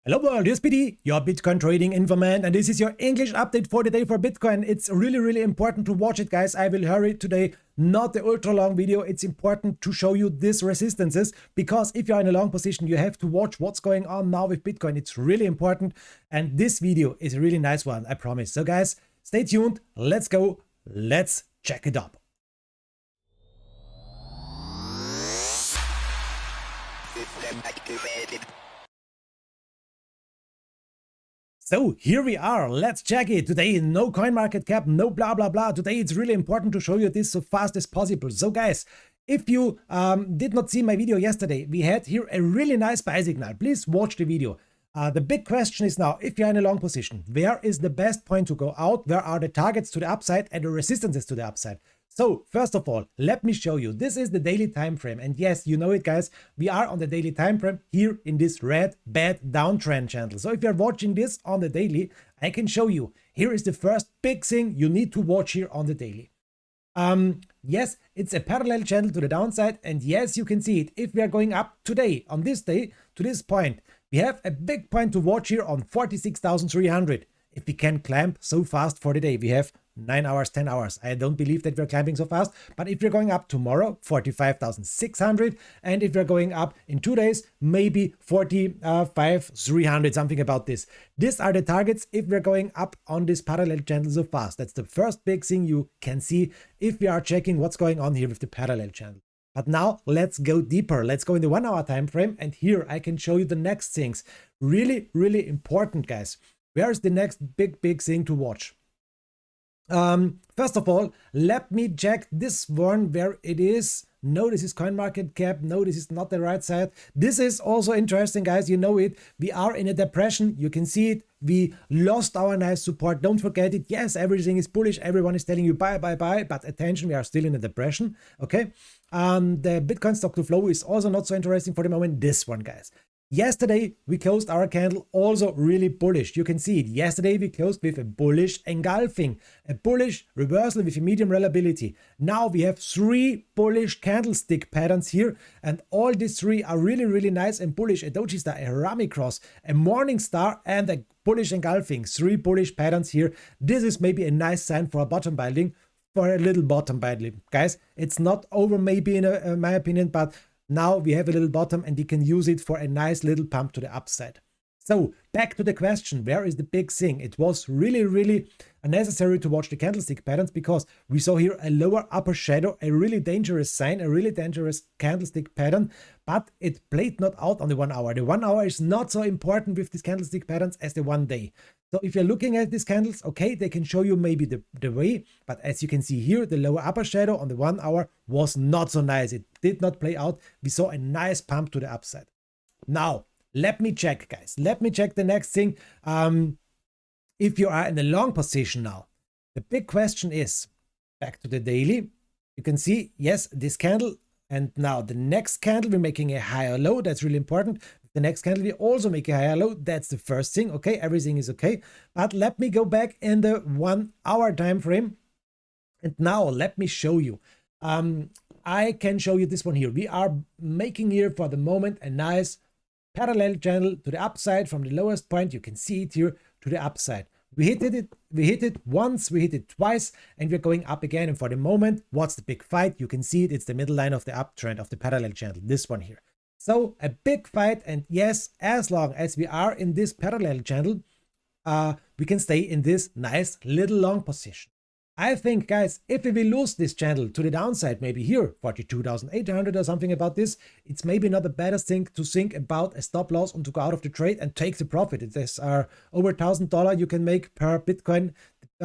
Hello world, here's Biti, your Bitcoin trading informant, and this is your English update for the day for Bitcoin. It's really important to watch it, guys. I will hurry today, not the ultra long video. It's important to show you these resistances, because if you're in a long position, you have to watch what's going on now with Bitcoin. It's really important, and this video is a really nice one, I promise. So guys, stay tuned, let's go, let's check it up. So here we are, let's check it. Today, no coin market cap, no blah blah blah. Today it's really important to show you this so fast as possible. So guys, if you did not see my video yesterday, we had here a really nice buy signal. Please watch the video. The big question is now, if you're in a long position, where is the best point to go out? Where are the targets to the upside and the resistances to the upside? So first of all, let me show you. This is the daily time frame, and yes, you know it, guys. We are on the daily time frame here in this red bad downtrend channel. So if you're watching this on the daily, I can show you. Here is the first big thing you need to watch here on the daily. Yes, it's a parallel channel to the downside, and yes, you can see it. If we are going up today, on this day, to this point, we have a big point to watch here on 46,300. If we can climb so fast for the day, we have 9 hours, 10 hours. I don't believe that we're climbing so fast, but if we're going up tomorrow, 45,600, and if we're going up in 2 days, maybe 45,300, something about this. These are the targets if we're going up on this parallel channel so fast. That's the first big thing you can see if we are checking what's going on here with the parallel channel. But now let's go deeper. Let's go in the 1 hour time frame, and here I can show you the next things. Really important, guys. Where's the next big thing to watch? First of all, let me check this one where it is. No, this is CoinMarketCap. No, this is not the right side. This is also interesting, guys. You know it. We are in a depression. You can see it. We lost our nice support. Don't forget it. Yes, everything is bullish. Everyone is telling you buy. But attention, we are still in a depression. Okay. The Bitcoin stock to flow is also not so interesting for the moment. This one, guys. Yesterday, we closed our candle also really bullish. You can see it. Yesterday, we closed with a bullish engulfing, a bullish reversal with a medium reliability. Now we have 3 bullish candlestick patterns here, and all these 3 are really nice and bullish. A doji star, a Rami cross, a morning star, and a bullish engulfing. 3 bullish patterns here. This is maybe a nice sign for a bottom building, for a little bottom building. Guys, it's not over maybe in my opinion, but now we have a little bottom and we can use it for a nice little pump to the upside. So back to the question, where is the big thing? It was really necessary to watch the candlestick patterns, because we saw here a lower upper shadow, a really dangerous sign, a really dangerous candlestick pattern, but it played not out on the 1 hour. The 1 hour is not so important with these candlestick patterns as the 1 day. So if you're looking at these candles, okay, they can show you maybe the way, but as you can see here, the lower upper shadow on the 1 hour was not so nice. It did not play out. We saw a nice pump to the upside. Now, let me check, guys. Let me check the next thing. If you are in a long position now, the big question is, back to the daily, you can see, yes, this candle, and now the next candle, we're making a higher low. That's really important. The next candle, we also make a higher low. That's the first thing. Okay, everything is okay. But let me go back in the 1 hour time frame. And now let me show you. I can show you this one here. We are making here for the moment a nice parallel channel to the upside from the lowest point. You can see it here to the upside. We hit it once, we hit it twice, and we're going up again. And for the moment, what's the big fight? You can see it. It's the middle line of the uptrend of the parallel channel, this one here. So a big fight, and yes, as long as we are in this parallel channel, we can stay in this nice little long position. I think, guys, if we will lose this channel to the downside, maybe here, 42,800 or something about this, it's maybe not the baddest thing to think about a stop loss and to go out of the trade and take the profit. It is over $1,000 you can make per Bitcoin.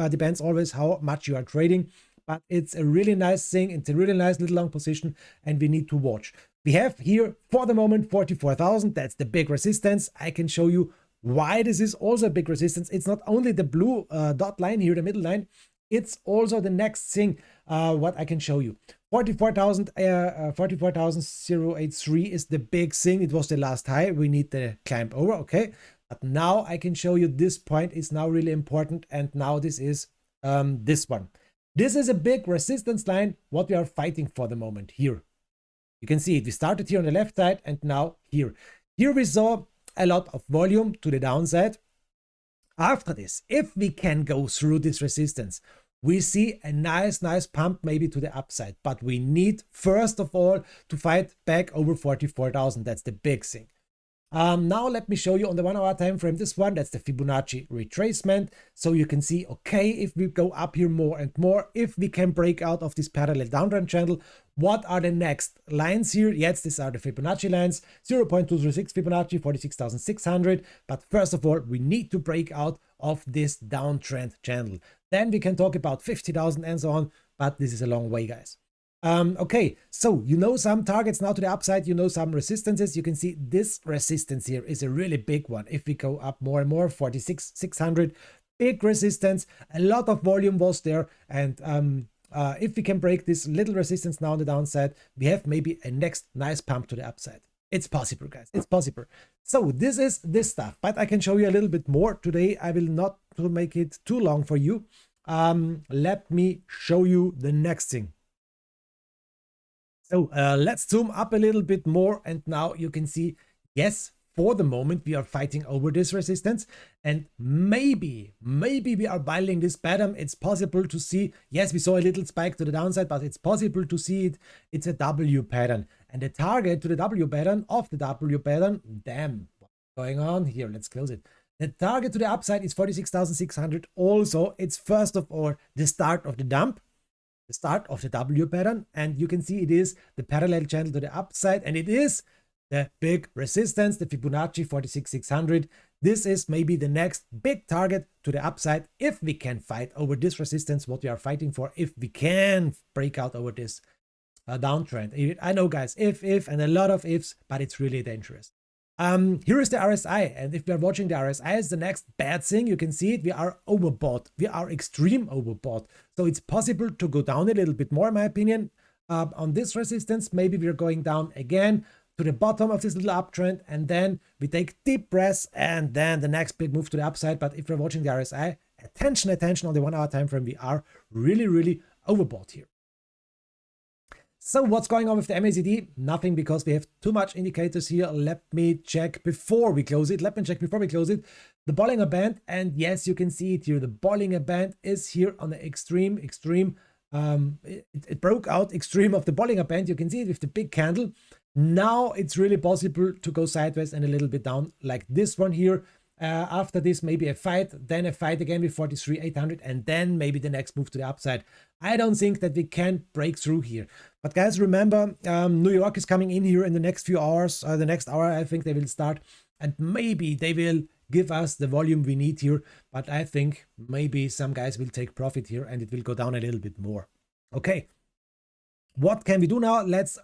Depends always how much you are trading, but it's a really nice thing. It's a really nice little long position, and we need to watch. We have here, for the moment, 44,000. That's the big resistance. I can show you why this is also a big resistance. It's not only the blue dot line here, the middle line. It's also the next thing what I can show you. 44,083 is the big thing. It was the last high. We need the climb over, okay? But now I can show you this point is now really important, and now this is this one. This is a big resistance line, what we are fighting for the moment here. You can see it. We started here on the left side, and now here. Here we saw a lot of volume to the downside. After this, if we can go through this resistance, we see a nice pump maybe to the upside, but we need first of all to fight back over 44,000. That's the big thing. Now let me show you on the 1 hour time frame this one. That's the Fibonacci retracement. So you can see, okay, if we go up here more and more, if we can break out of this parallel downtrend channel, what are the next lines here? Yes, these are the Fibonacci lines, 0.236 Fibonacci, 46,600. But first of all, we need to break out of this downtrend channel. Then we can talk about 50,000 and so on, but this is a long way, guys. Okay, so you know some targets now to the upside, you know some resistances. You can see this resistance here is a really big one. If we go up more and more, 46,600, big resistance, a lot of volume was there. And if we can break this little resistance now on the downside, we have maybe a next nice pump to the upside. It's possible, guys, it's possible. So this is this stuff, but I can show you a little bit more today. I will not to make it too long for you. Let me show you the next thing. So let's zoom up a little bit more, and now you can see, yes, for the moment we are fighting over this resistance, and maybe we are buying this pattern. It's possible to see, yes, we saw a little spike to the downside, but it's possible to see it. It's a W pattern, and the target to the W pattern of the W pattern, damn, what's going on here? Let's close it. The target to the upside is 46,600. Also, it's first of all the start of the dump, the start of the W pattern, and you can see it is the parallel channel to the upside, and it is the big resistance, the Fibonacci 46,600. This is maybe the next big target to the upside if we can fight over this resistance, what we are fighting for, if we can break out over this downtrend. I know, guys, if, and a lot of ifs, but it's really dangerous. Here is the RSI, and if we are watching the RSI, is the next bad thing. You can see it. We are overbought. We are extreme overbought. So it's possible to go down a little bit more, in my opinion, on this resistance. Maybe we're going down again to the bottom of this little uptrend, and then we take deep breaths, and then the next big move to the upside. But if we're watching the RSI, attention on the 1 hour time frame, we are really overbought here. So what's going on with the MACD? Nothing, because we have too much indicators here. Let me check before we close it. The Bollinger Band, and yes, you can see it here. The Bollinger Band is here on the extreme. It broke out extreme of the Bollinger Band. You can see it with the big candle. Now it's really possible to go sideways and a little bit down like this one here. After this, maybe a fight, then a fight again with 43,800, and then maybe the next move to the upside. I don't think that we can break through here. But guys, remember, New York is coming in here in the next few hours. The next hour, I think they will start, and maybe they will give us the volume we need here. But I think maybe some guys will take profit here, and it will go down a little bit more. Okay, what can we do now? Let's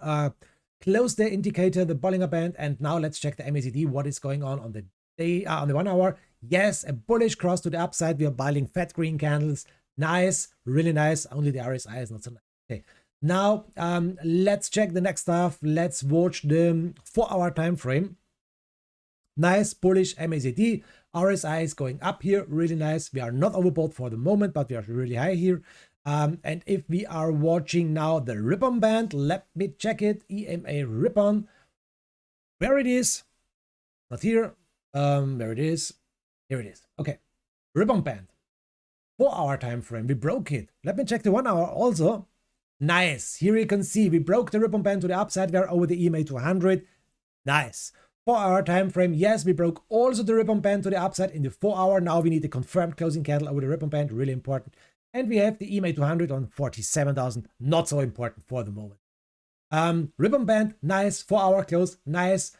close the indicator, the Bollinger Band, and now let's check the MACD. What is going on the day, on the 1 hour? Yes, a bullish cross to the upside. We are buying fat green candles. Nice, really nice. Only the RSI is not so nice. Okay, now let's check the next stuff. Let's watch the 4 hour time frame. Nice bullish MACD. RSI is going up here, really nice. We are not overbought for the moment, but we are really high here. And if we are watching now the ribbon band, let me check it. EMA ribbon, where it is, not here. There it is. Here it is. Okay, ribbon band, 4 hour time frame. We broke it. Let me check the 1 hour also. Nice. Here you can see we broke the ribbon band to the upside. We are over the EMA 200. Nice. 4 hour time frame. Yes, we broke also the ribbon band to the upside in the 4 hour. Now we need a confirmed closing candle over the ribbon band. Really important. And we have the EMA 200 on 47,000. Not so important for the moment. Ribbon band, nice. 4 hour close, nice.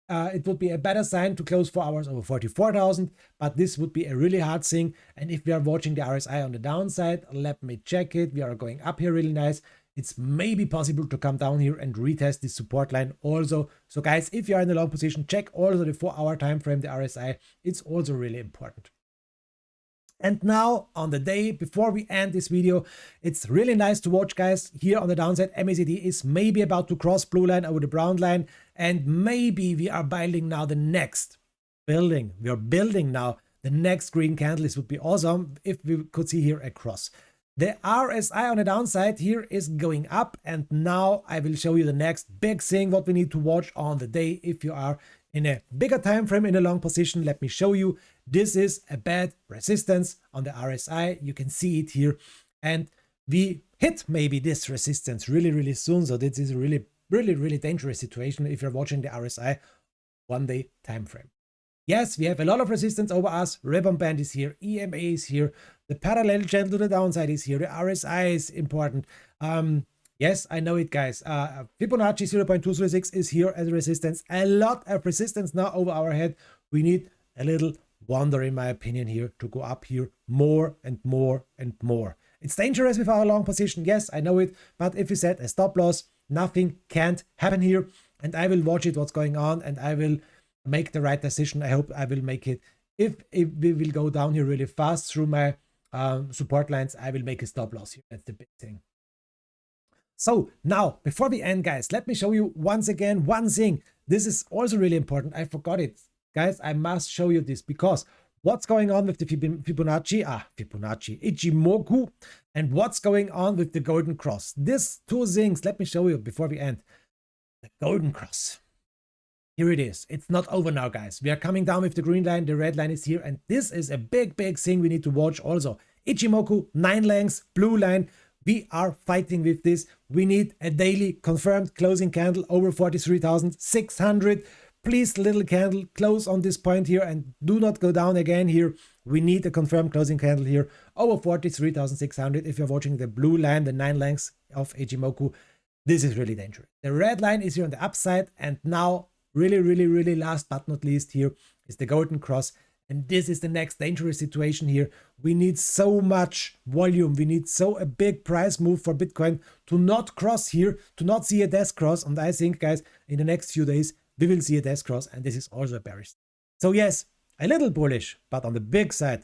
It would be a better sign to close 4 hours over 44,000, but this would be a really hard thing. And if we are watching the RSI on the downside, let me check it. We are going up here really nice. It's maybe possible to come down here and retest this support line also. So guys, if you are in a long position, check also the 4 hour time frame, the RSI. It's also really important. And now on the day before we end this video, it's really nice to watch, guys. Here on the downside, MACD is maybe about to cross blue line over the brown line, and maybe we are building now the next building. We are building now the next green candle. This would be awesome if we could see here a cross. The RSI on the downside here is going up, and now I will show you the next big thing what we need to watch on the day if you are In a bigger time frame in a long position, let me show you. This is a bad resistance on the RSI. You can see it here. And we hit maybe this resistance really soon. So this is a really dangerous situation if you're watching the RSI 1 day time frame. Yes, we have a lot of resistance over us. Rebound band is here, EMA is here, the parallel channel to the downside is here, the RSI is important. Yes, I know it, guys. Fibonacci 0.236 is here as a resistance. A lot of resistance now over our head. We need a little wonder, in my opinion, here to go up here more and more and more. It's dangerous with our long position. Yes, I know it. But if we set a stop loss, nothing can't happen here. And I will watch it, what's going on, and I will make the right decision. I hope I will make it. If we will go down here really fast through my support lines, I will make a stop loss here. That's the big thing. So now, before we end, guys, let me show you once again one thing. This is also really important. I forgot it. Guys, I must show you this because what's going on with the Fibonacci, Ichimoku, and what's going on with the golden cross. These two things, let me show you before we end. The golden cross. Here it is. It's not over now, guys. We are coming down with the green line. The red line is here. And this is a big thing we need to watch also. Ichimoku, 9 lengths, blue line. We are fighting with this. We need a daily confirmed closing candle over 43,600. Please, little candle, close on this point here and do not go down again here. We need a confirmed closing candle here over 43,600. If you're watching the blue line, the 9 lengths of Ichimoku, this is really dangerous. The red line is here on the upside, and now really last but not least here is the golden cross. And this is the next dangerous situation here. We need so much volume. We need a big price move for Bitcoin to not cross here, to not see a death cross. And I think, guys, in the next few days, we will see a death cross. And this is also a bearish. So yes, a little bullish, but on the big side,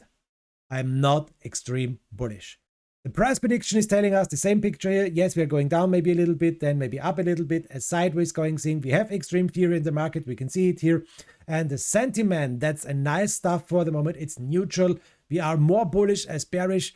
I'm not extreme bullish. The price prediction is telling us the same picture here. Yes, we are going down maybe a little bit, then maybe up a little bit, a sideways going thing. We have extreme fear in the market. We can see it here. And the sentiment, that's a nice stuff for the moment. It's neutral. We are more bullish as bearish.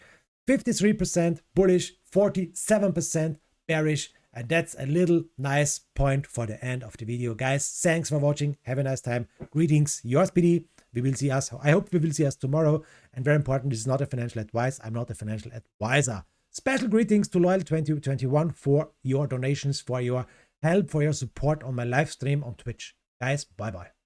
53% bullish, 47% bearish. And that's a little nice point for the end of the video. Guys, thanks for watching. Have a nice time. Greetings, yours Biti. We will see us. I hope we will see us tomorrow. And very important, this is not a financial advice. I'm not a financial advisor. Special greetings to Loyal 2021 for your donations, for your help, for your support on my live stream on Twitch. Guys, bye-bye.